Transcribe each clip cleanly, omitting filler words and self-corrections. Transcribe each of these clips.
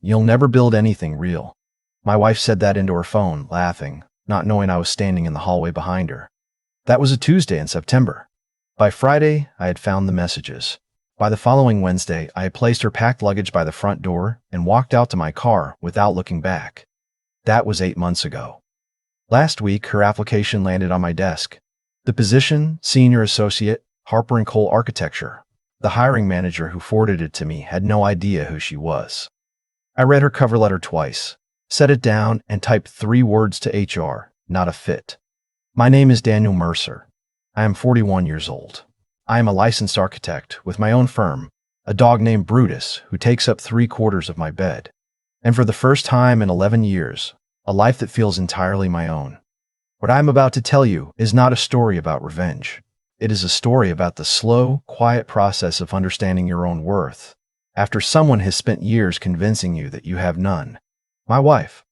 You'll never build anything real. My wife said that into her phone, laughing, not knowing I was standing in the hallway behind her. That was a Tuesday in September. By Friday, I had found the messages. By the following Wednesday, I had placed her packed luggage by the front door and walked out to my car without looking back. That was 8 months ago. Last week, her application landed on my desk. The position, Senior Associate, Harper & Cole Architecture. The hiring manager who forwarded it to me had no idea who she was. I read her cover letter twice, set it down, and typed 3 words to HR, not a fit. My name is Daniel Mercer. I am 41 years old. I am a licensed architect with my own firm, a dog named Brutus who takes up 3/4 of my bed. And for the first time in 11 years, a life that feels entirely my own. What I am about to tell you is not a story about revenge. It is a story about the slow, quiet process of understanding your own worth, after someone has spent years convincing you that you have none. My wife.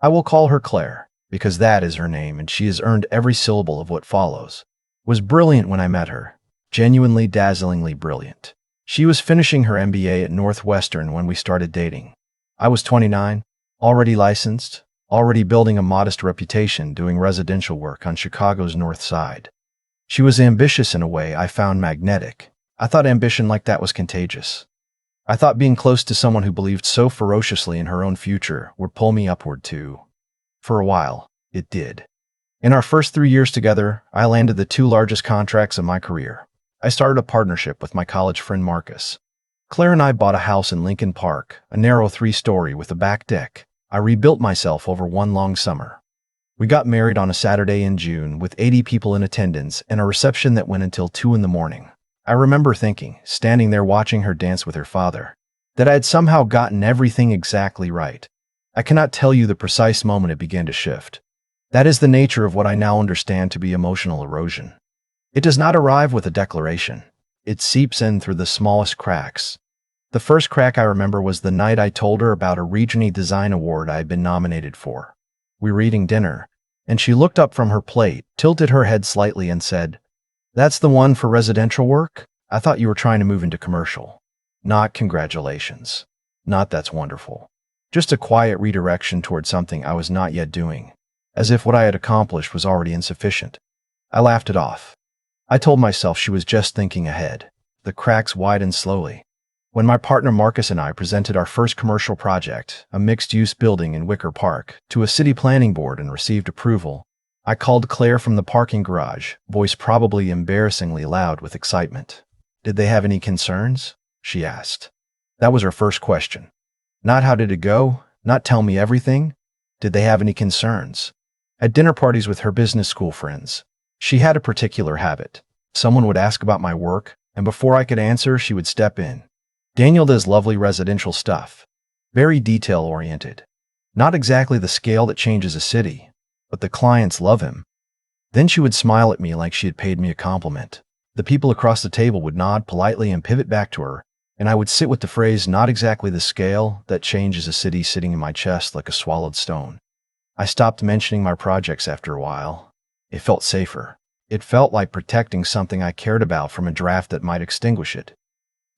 I will call her Claire, because that is her name and she has earned every syllable of what follows. Was brilliant when I met her. Genuinely, dazzlingly brilliant. She was finishing her MBA at Northwestern when we started dating. I was 29, already licensed, already building a modest reputation doing residential work on Chicago's North Side. She was ambitious in a way I found magnetic. I thought ambition like that was contagious. I thought being close to someone who believed so ferociously in her own future would pull me upward too. For a while, it did. In our first 3 years together, I landed the 2 largest contracts of my career. I started a partnership with my college friend Marcus. Claire and I bought a house in Lincoln Park, a narrow 3-story with a back deck. I rebuilt myself over one long summer. We got married on a Saturday in June with 80 people in attendance and a reception that went until 2 in the morning. I remember thinking, standing there watching her dance with her father, that I had somehow gotten everything exactly right. I cannot tell you the precise moment it began to shift. That is the nature of what I now understand to be emotional erosion. It does not arrive with a declaration. It seeps in through the smallest cracks. The first crack I remember was the night I told her about a Regional Design Award I had been nominated for. We were eating dinner, and she looked up from her plate, tilted her head slightly and said, "That's the one for residential work? I thought you were trying to move into commercial." Not congratulations. Not that's wonderful. Just a quiet redirection toward something I was not yet doing, as if what I had accomplished was already insufficient. I laughed it off. I told myself she was just thinking ahead. The cracks widened slowly. When my partner Marcus and I presented our first commercial project, a mixed-use building in Wicker Park, to a city planning board and received approval, I called Claire from the parking garage, voice probably embarrassingly loud with excitement. "Did they have any concerns?" she asked. That was her first question. Not how did it go, not tell me everything. Did they have any concerns? At dinner parties with her business school friends, she had a particular habit. Someone would ask about my work, and before I could answer, she would step in. "Daniel does lovely residential stuff. Very detail-oriented. Not exactly the scale that changes a city, but the clients love him." Then she would smile at me like she had paid me a compliment. The people across the table would nod politely and pivot back to her, and I would sit with the phrase "not exactly the scale that changes a city" sitting in my chest like a swallowed stone. I stopped mentioning my projects after a while. It felt safer. It felt like protecting something I cared about from a draft that might extinguish it.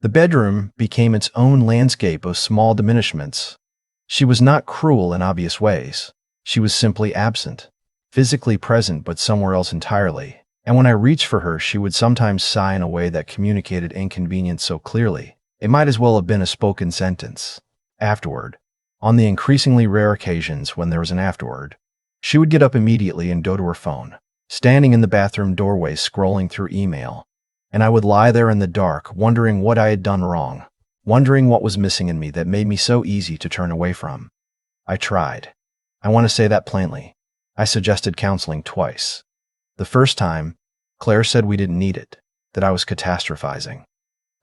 The bedroom became its own landscape of small diminishments. She was not cruel in obvious ways. She was simply absent, physically present but somewhere else entirely. And when I reached for her, she would sometimes sigh in a way that communicated inconvenience so clearly, it might as well have been a spoken sentence. Afterward, on the increasingly rare occasions when there was an afterward, she would get up immediately and go to her phone, standing in the bathroom doorway scrolling through email. And I would lie there in the dark, wondering what I had done wrong, wondering what was missing in me that made me so easy to turn away from. I tried. I want to say that plainly. I suggested counseling twice. The first time, Claire said we didn't need it, that I was catastrophizing.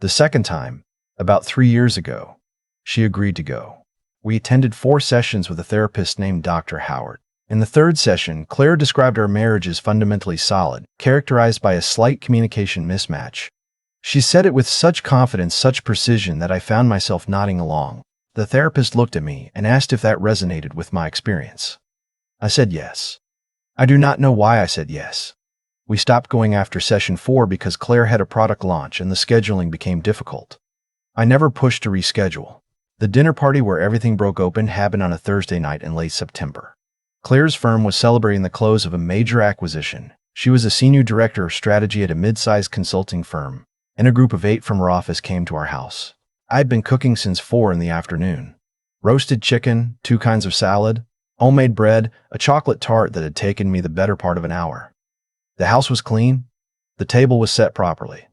The second time, about 3 years ago, she agreed to go. We attended 4 sessions with a therapist named Dr. Howard. In the 3rd session, Claire described our marriage as fundamentally solid, characterized by a slight communication mismatch. She said it with such confidence, such precision, that I found myself nodding along. The therapist looked at me and asked if that resonated with my experience. I said yes. I do not know why I said yes. We stopped going after session 4 because Claire had a product launch and the scheduling became difficult. I never pushed to reschedule. The dinner party where everything broke open happened on a Thursday night in late September. Claire's firm was celebrating the close of a major acquisition. She was a senior director of strategy at a mid-sized consulting firm, and a group of 8 from her office came to our house. I'd been cooking since 4 in the afternoon. Roasted chicken, 2 kinds of salad, homemade bread, a chocolate tart that had taken me the better part of an hour. The house was clean. The table was set properly.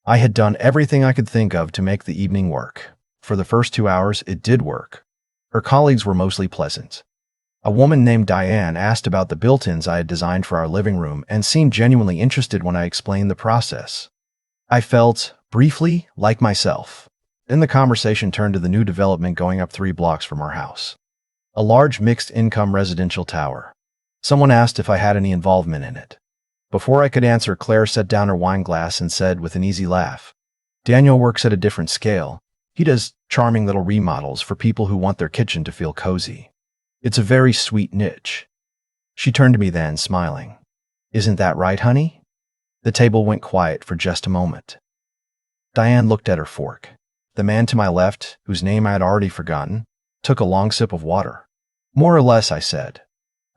I had done everything I could think of to make the evening work. For the first 2 hours, it did work. Her colleagues were mostly pleasant. A woman named Diane asked about the built-ins I had designed for our living room and seemed genuinely interested when I explained the process. I felt, briefly, like myself. Then the conversation turned to the new development going up 3 blocks from our house. A large mixed-income residential tower. Someone asked if I had any involvement in it. Before I could answer, Claire set down her wine glass and said with an easy laugh, "Daniel works at a different scale. He does charming little remodels for people who want their kitchen to feel cozy. It's a very sweet niche." She turned to me then, smiling. "Isn't that right, honey?" The table went quiet for just a moment. Diane looked at her fork. The man to my left, whose name I had already forgotten, took a long sip of water. "More or less," I said.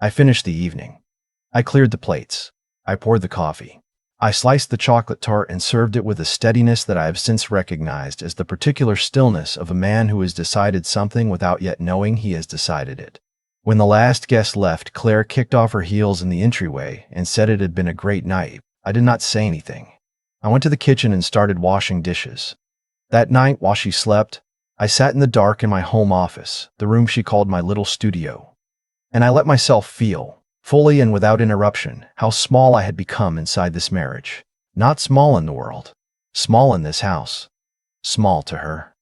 I finished the evening. I cleared the plates. I poured the coffee. I sliced the chocolate tart and served it with a steadiness that I have since recognized as the particular stillness of a man who has decided something without yet knowing he has decided it. When the last guest left, Claire kicked off her heels in the entryway and said it had been a great night. I did not say anything. I went to the kitchen and started washing dishes. That night, while she slept, I sat in the dark in my home office, the room she called my little studio. And I let myself feel, fully and without interruption, how small I had become inside this marriage. Not small in the world. Small in this house. Small to her.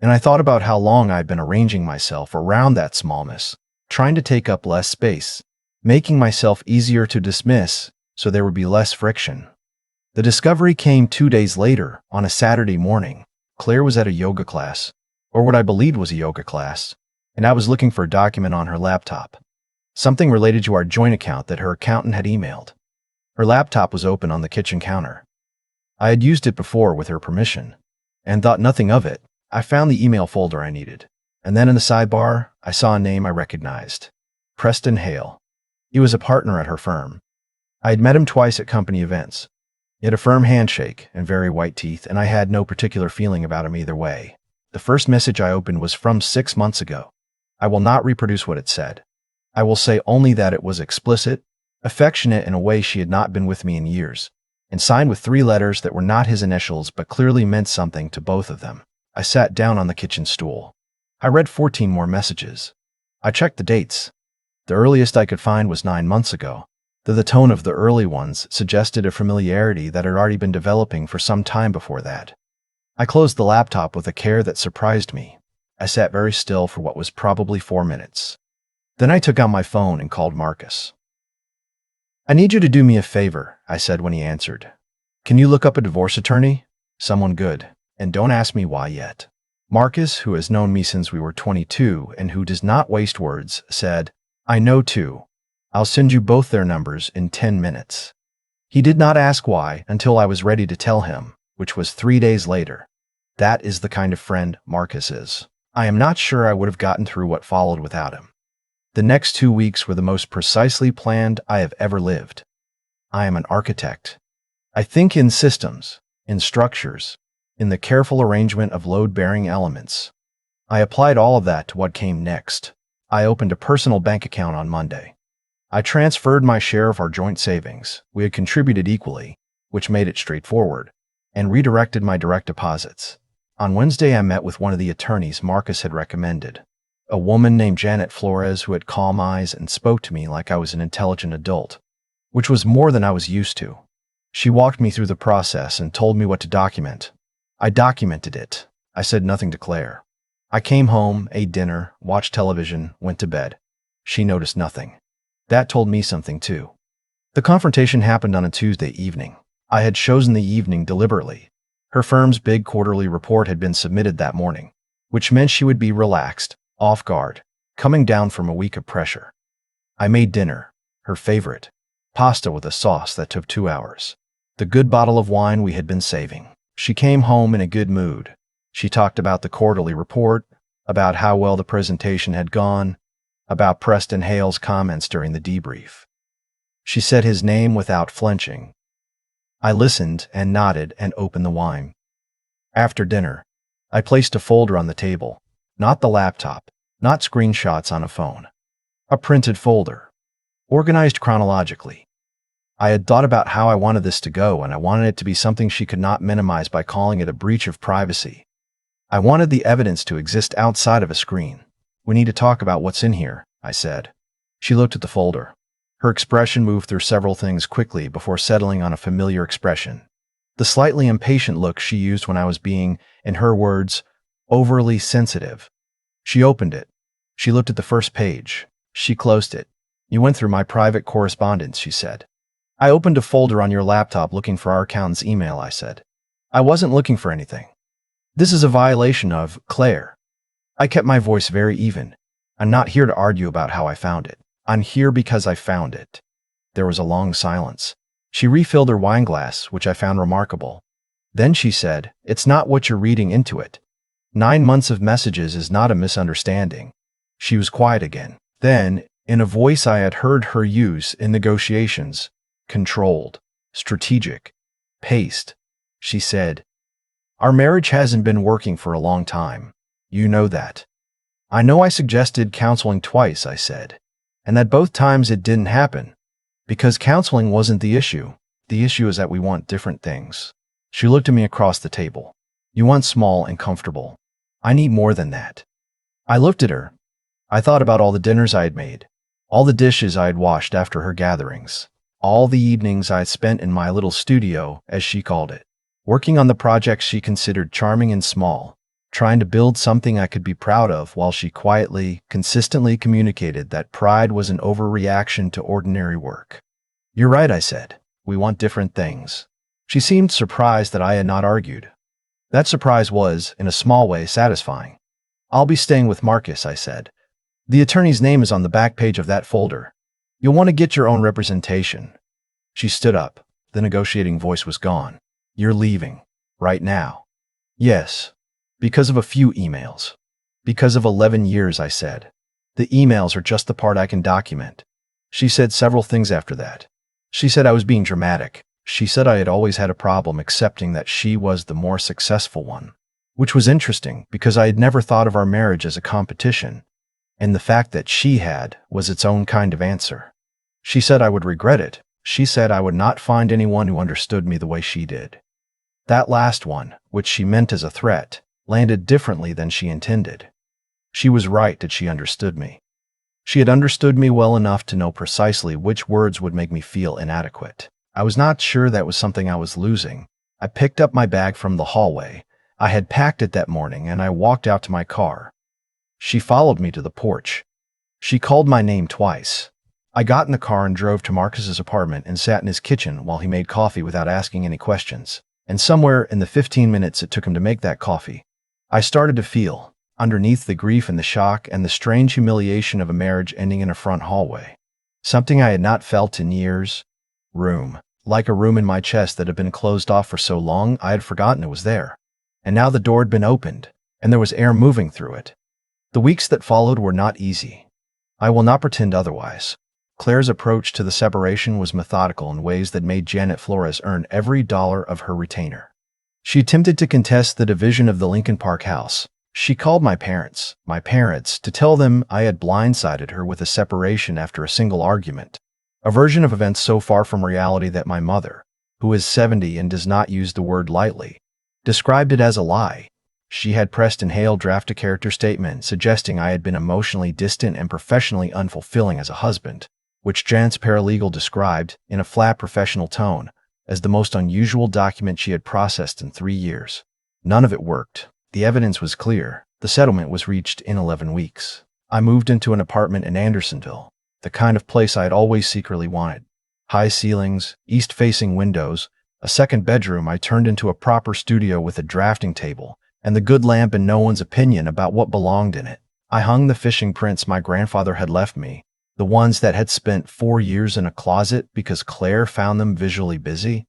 And I thought about how long I'd been arranging myself around that smallness, trying to take up less space, making myself easier to dismiss so there would be less friction. The discovery came 2 days later, on a Saturday morning. Claire was at a yoga class, or what I believed was a yoga class, and I was looking for a document on her laptop. Something related to our joint account that her accountant had emailed. Her laptop was open on the kitchen counter. I had used it before with her permission, and thought nothing of it. I found the email folder I needed, and then in the sidebar, I saw a name I recognized. Preston Hale. He was a partner at her firm. I had met him twice at company events. He had a firm handshake and very white teeth, and I had no particular feeling about him either way. The first message I opened was from 6 months ago. I will not reproduce what it said. I will say only that it was explicit, affectionate in a way she had not been with me in years, and signed with 3 letters that were not his initials but clearly meant something to both of them. I sat down on the kitchen stool. I read 14 more messages. I checked the dates. The earliest I could find was 9 months ago, though the tone of the early ones suggested a familiarity that had already been developing for some time before that. I closed the laptop with a care that surprised me. I sat very still for what was probably 4 minutes. Then I took out my phone and called Marcus. "I need you to do me a favor," I said when he answered. "Can you look up a divorce attorney? Someone good. And don't ask me why yet." Marcus, who has known me since we were 22 and who does not waste words, said, "I know too. I'll send you both their numbers in 10 minutes. He did not ask why until I was ready to tell him, which was 3 days later. That is the kind of friend Marcus is. I am not sure I would have gotten through what followed without him. The next 2 weeks were the most precisely planned I have ever lived. I am an architect. I think in systems, in structures, in the careful arrangement of load-bearing elements. I applied all of that to what came next. I opened a personal bank account on Monday. I transferred my share of our joint savings, we had contributed equally, which made it straightforward, and redirected my direct deposits. On Wednesday, I met with one of the attorneys Marcus had recommended, a woman named Janet Flores who had calm eyes and spoke to me like I was an intelligent adult, which was more than I was used to. She walked me through the process and told me what to document. I documented it. I said nothing to Claire. I came home, ate dinner, watched television, went to bed. She noticed nothing. That told me something too. The confrontation happened on a Tuesday evening. I had chosen the evening deliberately. Her firm's big quarterly report had been submitted that morning, which meant she would be relaxed, off guard, coming down from a week of pressure. I made dinner, her favorite, pasta with a sauce that took 2 hours. The good bottle of wine we had been saving. She came home in a good mood. She talked about the quarterly report, about how well the presentation had gone, about Preston Hale's comments during the debrief. She said his name without flinching. I listened and nodded and opened the wine. After dinner, I placed a folder on the table, not the laptop, not screenshots on a phone. A printed folder, organized chronologically. I had thought about how I wanted this to go, and I wanted it to be something she could not minimize by calling it a breach of privacy. I wanted the evidence to exist outside of a screen. We need to talk about what's in here, I said. She looked at the folder. Her expression moved through several things quickly before settling on a familiar expression. The slightly impatient look she used when I was being, in her words, overly sensitive. She opened it. She looked at the first page. She closed it. You went through my private correspondence, she said. I opened a folder on your laptop looking for our accountant's email, I said. I wasn't looking for anything. This is a violation of Claire. I kept my voice very even. I'm not here to argue about how I found it. I'm here because I found it. There was a long silence. She refilled her wine glass, which I found remarkable. Then she said, It's not what you're reading into it. 9 months of messages is not a misunderstanding. She was quiet again. Then, in a voice I had heard her use in negotiations, controlled, strategic, paced, she said, Our marriage hasn't been working for a long time. You know that. I know I suggested counseling twice, I said, and that both times it didn't happen. Because counseling wasn't the issue. The issue is that we want different things. She looked at me across the table. You want small and comfortable. I need more than that. I looked at her. I thought about all the dinners I had made, all the dishes I had washed after her gatherings, all the evenings I had spent in my little studio, as she called it, working on the projects she considered charming and small, trying to build something I could be proud of while she quietly, consistently communicated that pride was an overreaction to ordinary work. You're right, I said. We want different things. She seemed surprised that I had not argued. That surprise was, in a small way, satisfying. I'll be staying with Marcus, I said. The attorney's name is on the back page of that folder. You'll want to get your own representation. She stood up. The negotiating voice was gone. You're leaving. Right now. Yes. Because of a few emails. Because of 11 years, I said. The emails are just the part I can document. She said several things after that. She said I was being dramatic. She said I had always had a problem accepting that she was the more successful one. Which was interesting because I had never thought of our marriage as a competition, and the fact that she had was its own kind of answer. She said I would regret it. She said I would not find anyone who understood me the way she did. That last one, which she meant as a threat, landed differently than she intended. She was right that she understood me. She had understood me well enough to know precisely which words would make me feel inadequate. I was not sure that was something I was losing. I picked up my bag from the hallway. I had packed it that morning, and I walked out to my car. She followed me to the porch. She called my name twice. I got in the car and drove to Marcus's apartment and sat in his kitchen while he made coffee without asking any questions. And somewhere in the 15 minutes it took him to make that coffee, I started to feel, underneath the grief and the shock and the strange humiliation of a marriage ending in a front hallway, something I had not felt in years. Room. Like a room in my chest that had been closed off for so long I had forgotten it was there. And now the door had been opened, and there was air moving through it. The weeks that followed were not easy. I will not pretend otherwise. Claire's approach to the separation was methodical in ways that made Janet Flores earn every dollar of her retainer. She attempted to contest the division of the Lincoln Park house. She called my parents, to tell them I had blindsided her with a separation after a single argument, a version of events so far from reality that my mother, who is 70 and does not use the word lightly, described it as a lie. She had Preston Hale draft a character statement suggesting I had been emotionally distant and professionally unfulfilling as a husband, which Janet's paralegal described, in a flat professional tone, as the most unusual document she had processed in 3 years. None of it worked. The evidence was clear. The settlement was reached in 11 weeks. I moved into an apartment in Andersonville, the kind of place I had always secretly wanted. High ceilings, east-facing windows, a second bedroom I turned into a proper studio with a drafting table, and the good lamp and no one's opinion about what belonged in it. I hung the fishing prints my grandfather had left me, the ones that had spent 4 years in a closet because Claire found them visually busy.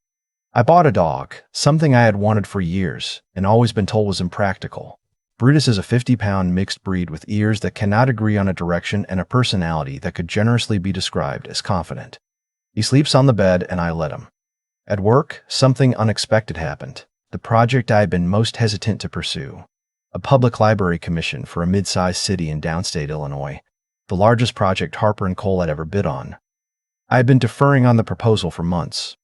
I bought a dog, something I had wanted for years and always been told was impractical. Brutus is a 50-pound mixed breed with ears that cannot agree on a direction and a personality that could generously be described as confident. He sleeps on the bed, and I let him. At work, something unexpected happened. The project I had been most hesitant to pursue, a public library commission for a mid-sized city in downstate Illinois, the largest project Harper & Cole had ever bid on. I had been deferring on the proposal for months.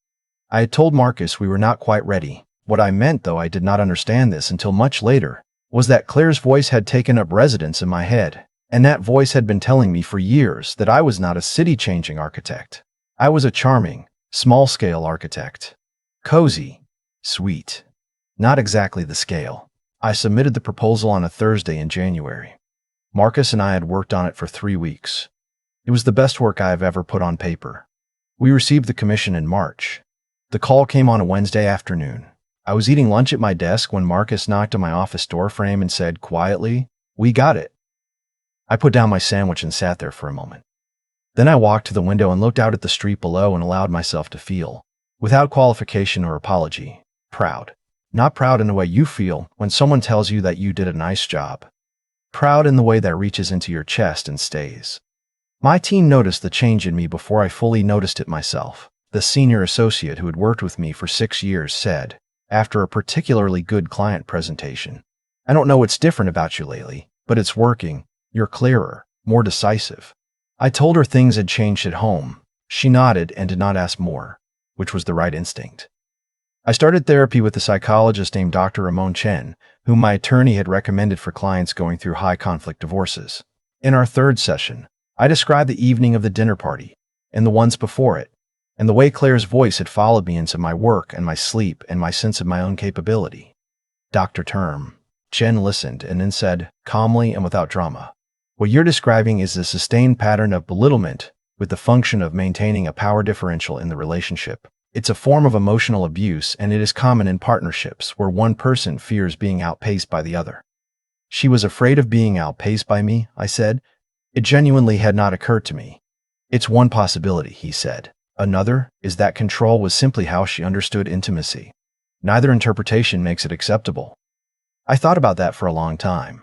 I had told Marcus we were not quite ready. What I meant, though I did not understand this until much later, was that Claire's voice had taken up residence in my head, and that voice had been telling me for years that I was not a city-changing architect. I was a charming, small-scale architect. Cozy, sweet. Not exactly the scale. I submitted the proposal on a Thursday in January. Marcus and I had worked on it for 3 weeks. It was the best work I have ever put on paper. We received the commission in March. The call came on a Wednesday afternoon. I was eating lunch at my desk when Marcus knocked on my office door frame and said quietly, "We got it." I put down my sandwich and sat there for a moment. Then I walked to the window and looked out at the street below and allowed myself to feel, without qualification or apology, proud. Not proud in the way you feel when someone tells you that you did a nice job. Proud in the way that reaches into your chest and stays. My team noticed the change in me before I fully noticed it myself. The senior associate who had worked with me for 6 years said, after a particularly good client presentation, "I don't know what's different about you lately, but it's working. You're clearer, more decisive." I told her things had changed at home. She nodded and did not ask more, which was the right instinct. I started therapy with a psychologist named Dr. Ramon Chen, whom my attorney had recommended for clients going through high-conflict divorces. In our third session, I described the evening of the dinner party, and the ones before it, and the way Claire's voice had followed me into my work and my sleep and my sense of my own capability. Dr. Chen listened and then said, calmly and without drama, "What you're describing is a sustained pattern of belittlement with the function of maintaining a power differential in the relationship. It's a form of emotional abuse, and it is common in partnerships where one person fears being outpaced by the other." She was afraid of being outpaced by me, I said. It genuinely had not occurred to me. It's one possibility, he said. Another is that control was simply how she understood intimacy. Neither interpretation makes it acceptable. I thought about that for a long time.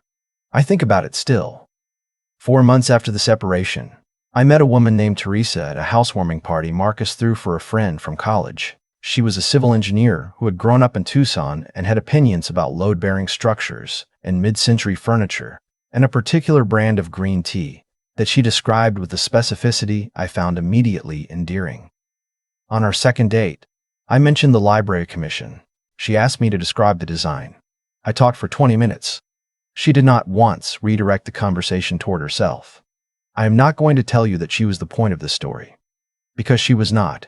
I think about it still. 4 months after the separation, I met a woman named Teresa at a housewarming party Marcus threw for a friend from college. She was a civil engineer who had grown up in Tucson and had opinions about load-bearing structures and mid-century furniture and a particular brand of green tea that she described with a specificity I found immediately endearing. On our second date, I mentioned the library commission. She asked me to describe the design. I talked for 20 minutes. She did not once redirect the conversation toward herself. I am not going to tell you that she was the point of this story, because she was not.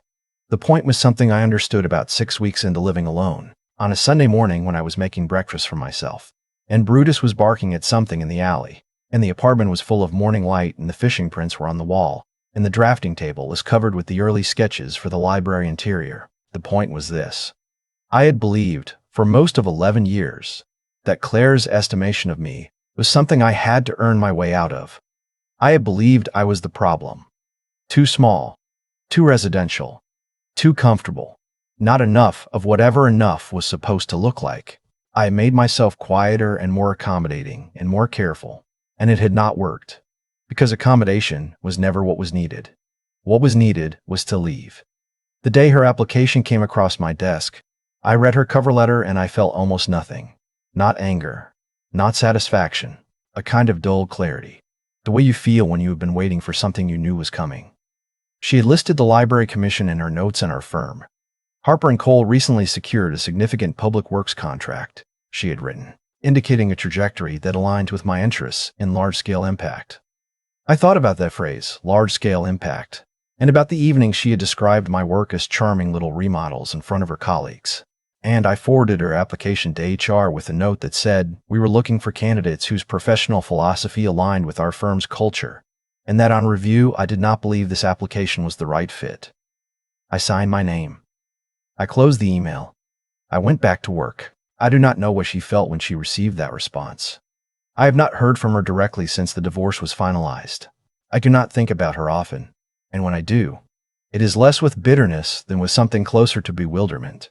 The point was something I understood about 6 weeks into living alone, on a Sunday morning when I was making breakfast for myself, and Brutus was barking at something in the alley, and the apartment was full of morning light and the fishing prints were on the wall, and the drafting table was covered with the early sketches for the library interior. The point was this. I had believed, for most of 11 years, that Claire's estimation of me was something I had to earn my way out of. I had believed I was the problem. Too small, too residential, too comfortable, not enough of whatever enough was supposed to look like. I had made myself quieter and more accommodating and more careful, and it had not worked, because accommodation was never what was needed. What was needed was to leave. The day her application came across my desk, I read her cover letter and I felt almost nothing. Not anger, not satisfaction, a kind of dull clarity. The way you feel when you have been waiting for something you knew was coming. She had listed the library commission in her notes in our firm. Harper & Cole recently secured a significant public works contract, she had written, indicating a trajectory that aligned with my interests in large-scale impact. I thought about that phrase, large-scale impact, and about the evening she had described my work as charming little remodels in front of her colleagues. And I forwarded her application to HR with a note that said we were looking for candidates whose professional philosophy aligned with our firm's culture, and that on review I did not believe this application was the right fit. I signed my name. I closed the email. I went back to work. I do not know what she felt when she received that response. I have not heard from her directly since the divorce was finalized. I do not think about her often, and when I do, it is less with bitterness than with something closer to bewilderment.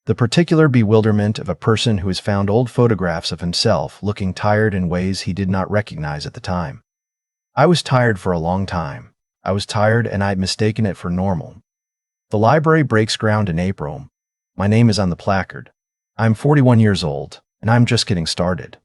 The particular bewilderment of a person who has found old photographs of himself looking tired in ways he did not recognize at the time. I was tired for a long time. I was tired and I'd mistaken it for normal. The library breaks ground in April. My name is on the placard. I'm 41 years old, and I'm just getting started.